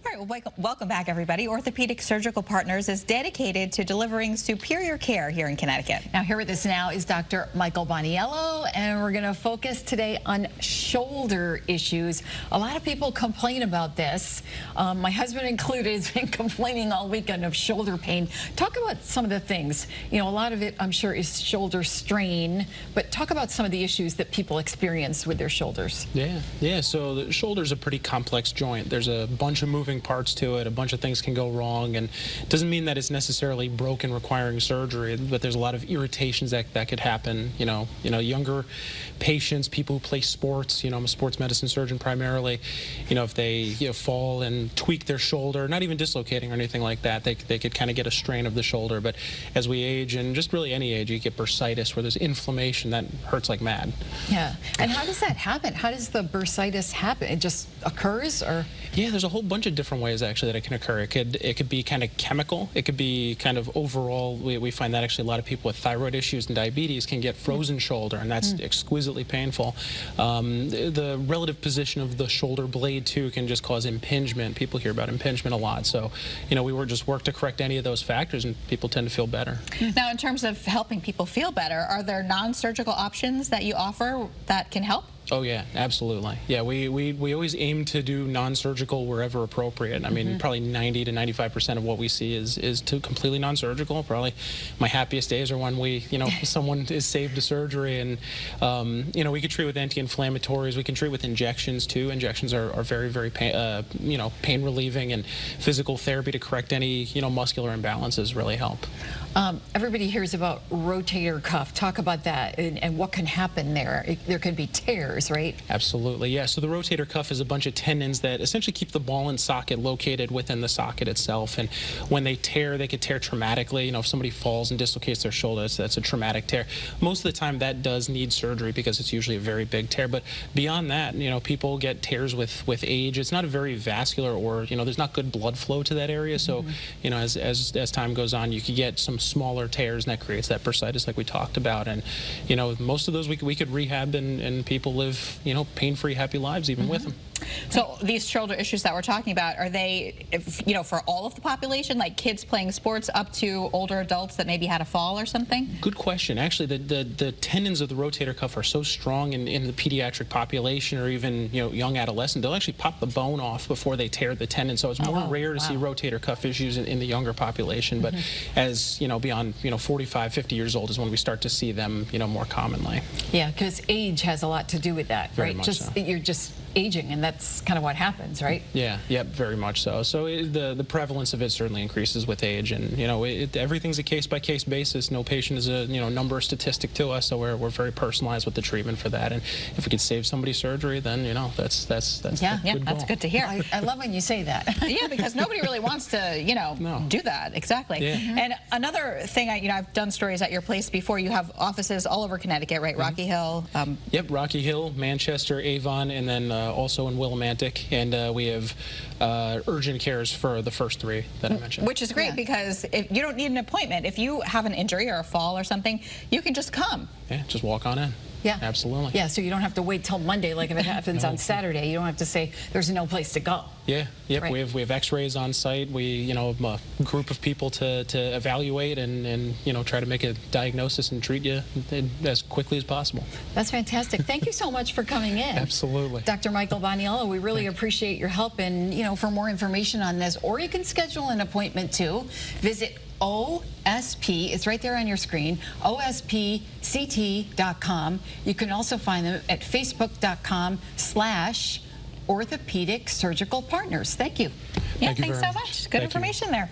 All right, well, welcome back, everybody. Orthopedic Surgical Partners is dedicated to delivering superior care here in Connecticut. Now, here with us now is Dr. Michael Boniello, and we're going to focus today on shoulder issues. A lot of people complain about this. My husband included has been complaining all weekend of shoulder pain. Talk about some of the things. You know, a lot of it, I'm sure, is shoulder strain, but talk about some of the issues that people experience with their shoulders. Yeah. So the shoulder's a pretty complex joint. There's a bunch of moving parts to it. A bunch of things can go wrong, and it doesn't mean that it's necessarily broken requiring surgery, but there's a lot of irritations that could happen. You know, younger patients, people who play sports, I'm a sports medicine surgeon primarily, if they fall and tweak their shoulder, not even dislocating or anything like that, they could kind of get a strain of the shoulder. But as we age, and just really any age, you get bursitis where there's inflammation that hurts like mad. Yeah. And how does that happen? How does the bursitis happen? It just occurs, or? Yeah, there's a whole bunch of different ways actually that it can occur. It could be kind of chemical. It could be kind of overall. We find that actually a lot of people with thyroid issues and diabetes can get frozen shoulder, and that's exquisitely painful. The relative position of the shoulder blade too can just cause impingement. People hear about impingement a lot. So, we just work to correct any of those factors, and people tend to feel better. Now, in terms of helping people feel better, are there non-surgical options that you offer that can help? Oh yeah, absolutely. Yeah, we always aim to do non-surgical wherever appropriate. I mean, probably 90 to 95% of what we see is completely non-surgical. Probably my happiest days are when someone is saved to surgery, and we could treat with anti-inflammatories. We can treat with injections too. Injections are very, very pain relieving, and physical therapy to correct any muscular imbalances really help. Everybody hears about rotator cuff. Talk about that and what can happen there. There can be tears, right? Absolutely, yeah. So the rotator cuff is a bunch of tendons that essentially keep the ball and socket located within the socket itself. And when they tear, they could tear traumatically. If somebody falls and dislocates their shoulder, that's a traumatic tear. Most of the time, that does need surgery because it's usually a very big tear. But beyond that, people get tears with age. It's not a very vascular, or there's not good blood flow to that area. So as time goes on, you could get some smaller tears, and that creates that bursitis like we talked about. And most of those we could rehab, and people live pain-free, happy lives even with them. So these shoulder issues that we're talking about, are they for all of the population, like kids playing sports up to older adults that maybe had a fall or something? Good question. Actually, the tendons of the rotator cuff are so strong in the pediatric population, or even young adolescent, they'll actually pop the bone off before they tear the tendon. So it's more rare to see rotator cuff issues in the younger population. But as beyond 45, 50 years old is when we start to see them more commonly. Yeah, because age has a lot to do with that, Very right? much so. You're just aging, and that's kind of what happens, right? Yeah, very much so. So the prevalence of it certainly increases with age, and everything's a case-by-case basis. No patient is a number statistic to us, so we're very personalized with the treatment for that. And if we could save somebody's surgery, then that's that's good to hear. I love when you say that. Yeah, because nobody really wants to do that. Exactly. Yeah. And another thing, I've done stories at your place before. You have offices all over Connecticut, right? Rocky Hill. Yep, Rocky Hill, Manchester, Avon, and then also in Willimantic, and we have urgent cares for the first three that I mentioned. Which is great because if you don't need an appointment. If you have an injury or a fall or something, you can just come. Yeah, just walk on in. Yeah, absolutely. Yeah, so you don't have to wait till Monday like if it happens on Saturday. You don't have to say there's no place to go. Yeah, yep. Right. We have X-rays on site. We a group of people to evaluate and try to make a diagnosis and treat you as quickly as possible. That's fantastic. Thank you so much for coming in. Absolutely. Dr. Michael Boniello, we really appreciate your help, and for more information on this, or you can schedule an appointment too, visit OSP, it's right there on your screen, ospct.com. You can also find them at facebook.com/orthopedic surgical partners. Thank you. Yeah, Thank you thanks very so much. Good information there.